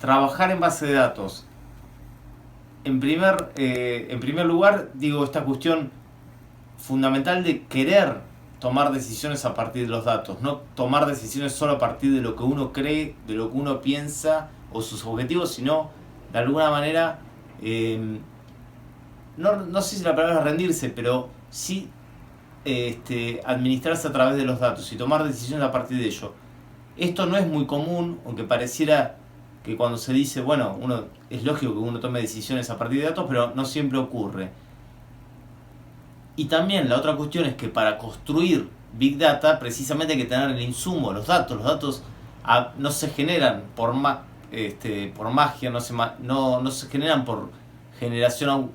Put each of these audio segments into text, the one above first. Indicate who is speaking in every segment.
Speaker 1: trabajar en base de datos. En primer lugar, digo, esta cuestión fundamental de querer tomar decisiones a partir de los datos, no tomar decisiones solo a partir de lo que uno cree, de lo que uno piensa o sus objetivos, sino de alguna manera, no sé si la palabra es rendirse, pero sí administrarse a través de los datos y tomar decisiones a partir de ello. Esto no es muy común, aunque pareciera que cuando se dice, bueno, es lógico que uno tome decisiones a partir de datos, pero no siempre ocurre. Y también la otra cuestión es que para construir Big Data precisamente hay que tener el insumo, los datos. Los datos no se generan por magia, no se generan por generación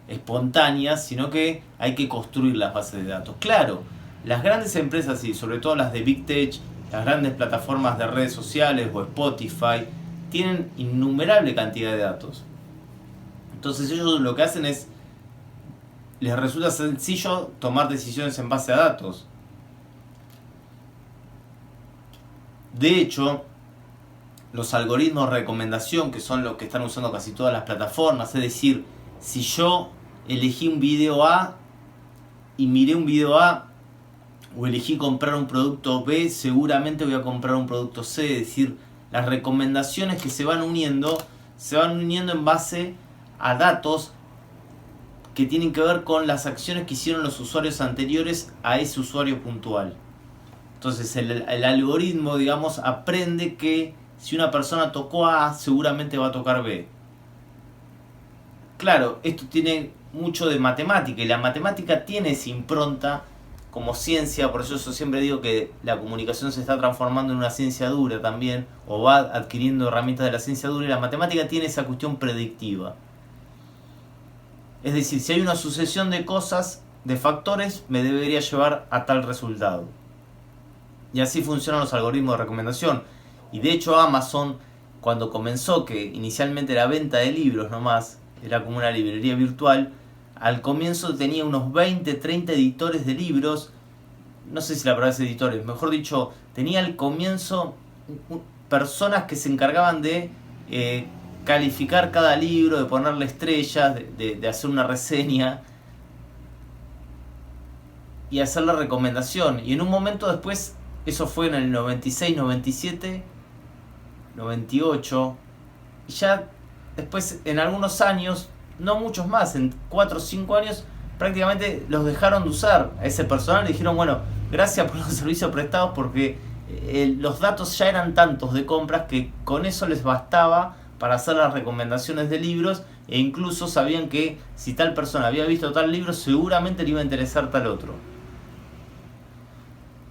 Speaker 1: espontánea, sino que hay que construir las bases de datos. Claro, las grandes empresas y sobre todo las de Big Tech, las grandes plataformas de redes sociales o Spotify, tienen innumerable cantidad de datos. Entonces ellos lo que hacen es, les resulta sencillo tomar decisiones en base a datos. De hecho, los algoritmos de recomendación, que son los que están usando casi todas las plataformas, es decir, si yo elegí un video A y miré un video A, o elegí comprar un producto B, seguramente voy a comprar un producto C. Es decir, las recomendaciones que se van uniendo en base a datos que tienen que ver con las acciones que hicieron los usuarios anteriores a ese usuario puntual. Entonces el algoritmo, digamos, aprende que si una persona tocó A, seguramente va a tocar B. Claro, esto tiene mucho de matemática, y la matemática tiene esa impronta como ciencia. Por eso yo siempre digo que la comunicación se está transformando en una ciencia dura también, o va adquiriendo herramientas de la ciencia dura, y la matemática tiene esa cuestión predictiva. Es decir, si hay una sucesión de cosas, de factores, me debería llevar a tal resultado. Y así funcionan los algoritmos de recomendación. Y de hecho Amazon, cuando comenzó, que inicialmente era venta de libros nomás, era como una librería virtual, al comienzo tenía unos 20, 30 editores de libros. No sé si la palabra es editores, mejor dicho, tenía al comienzo personas que se encargaban de calificar cada libro, de ponerle estrellas, de hacer una reseña y hacer la recomendación. Y en un momento después, eso fue en el 96, 97, 98, y ya después en algunos años, no muchos más, en 4 o 5 años, prácticamente los dejaron de usar a ese personal. Le dijeron, bueno, gracias por los servicios prestados, porque los datos ya eran tantos de compras que con eso les bastaba para hacer las recomendaciones de libros, e incluso sabían que si tal persona había visto tal libro, seguramente le iba a interesar tal otro.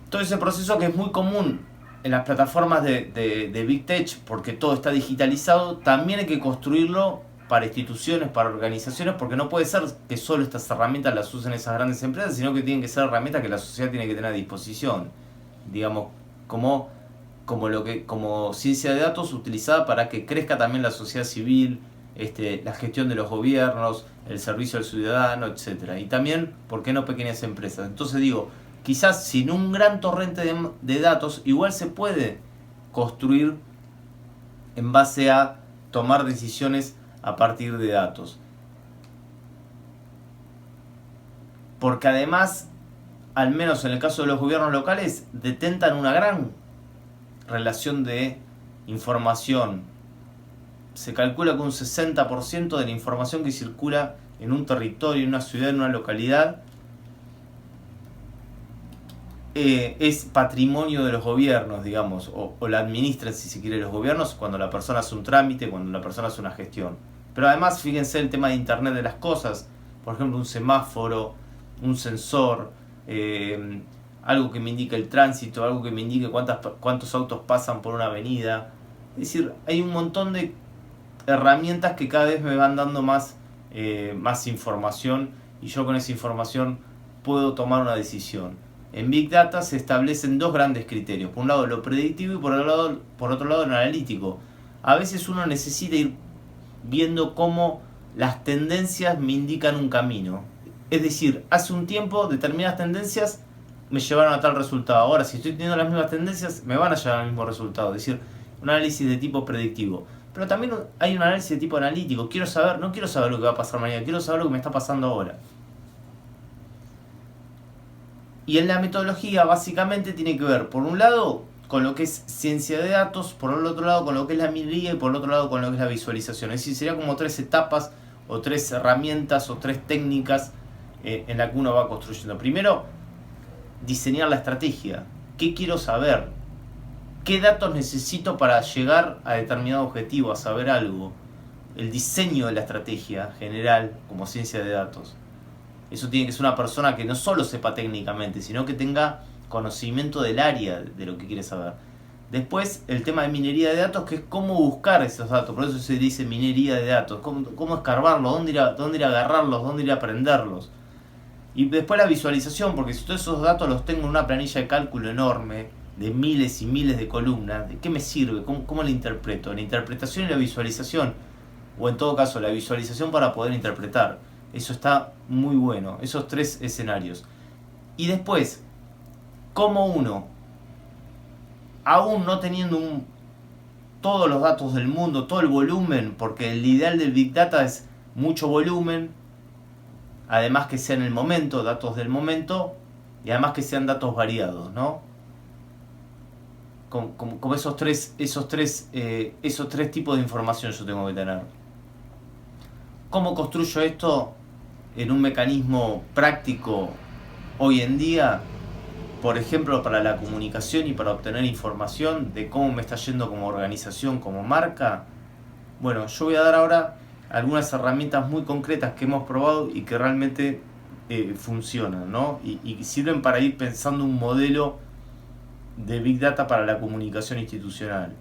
Speaker 1: Todo ese proceso, que es muy común en las plataformas de Big Tech, porque todo está digitalizado, también hay que construirlo para instituciones, para organizaciones, porque no puede ser que solo estas herramientas las usen esas grandes empresas, sino que tienen que ser herramientas que la sociedad tiene que tener a disposición, digamos, como ciencia de datos utilizada para que crezca también la sociedad civil, la gestión de los gobiernos, el servicio al ciudadano, etcétera. Y también, ¿por qué no pequeñas empresas? Entonces digo, quizás sin un gran torrente de datos, igual se puede construir en base a tomar decisiones a partir de datos. Porque además, al menos en el caso de los gobiernos locales, detentan una gran relación de información. Se calcula que un 60% de la información que circula en un territorio, en una ciudad, en una localidad, es patrimonio de los gobiernos, digamos, o la administran, si se quiere, los gobiernos, cuando la persona hace un trámite, cuando la persona hace una gestión. Pero además, fíjense el tema de Internet de las cosas, por ejemplo, un semáforo, un sensor, algo que me indique el tránsito, algo que me indique cuántos autos pasan por una avenida. Es decir, hay un montón de herramientas que cada vez me van dando más información, y yo con esa información puedo tomar una decisión. En Big Data se establecen dos grandes criterios. Por un lado lo predictivo y por otro lado lo analítico. A veces uno necesita ir viendo cómo las tendencias me indican un camino. Es decir, hace un tiempo determinadas tendencias me llevaron a tal resultado. Ahora, si estoy teniendo las mismas tendencias, me van a llevar al mismo resultado. Es decir, un análisis de tipo predictivo. Pero también hay un análisis de tipo analítico. No quiero saber lo que va a pasar mañana, quiero saber lo que me está pasando ahora. Y en la metodología básicamente tiene que ver, por un lado, con lo que es ciencia de datos, por el otro lado con lo que es la minería y por el otro lado con lo que es la visualización. Es decir, sería como 3 etapas o 3 herramientas o 3 técnicas en la que uno va construyendo. Primero, diseñar la estrategia. ¿Qué quiero saber? ¿Qué datos necesito para llegar a determinado objetivo, a saber algo? El diseño de la estrategia general como ciencia de datos. Eso tiene que ser una persona que no solo sepa técnicamente, sino que tenga conocimiento del área de lo que quiere saber. Después, el tema de minería de datos, que es cómo buscar esos datos. Por eso se dice minería de datos. Cómo escarbarlos, dónde ir a agarrarlos, dónde ir a aprenderlos. Y después la visualización, porque si todos esos datos los tengo en una planilla de cálculo enorme, de miles y miles de columnas, ¿de qué me sirve? ¿Cómo la interpreto? La interpretación y la visualización, o en todo caso la visualización para poder interpretar. Eso está muy bueno, esos 3 escenarios. Y después, cómo uno, aún no teniendo todos los datos del mundo, todo el volumen, porque el ideal del Big Data es mucho volumen, además que sea en el momento, datos del momento, y además que sean datos variados, ¿no? Como esos tres tipos de información yo tengo que tener. ¿Cómo construyo esto en un mecanismo práctico hoy en día? Por ejemplo, para la comunicación y para obtener información de cómo me está yendo como organización, como marca. Bueno, yo voy a dar ahora algunas herramientas muy concretas que hemos probado y que realmente funcionan, ¿no? Y sirven para ir pensando un modelo de Big Data para la comunicación institucional.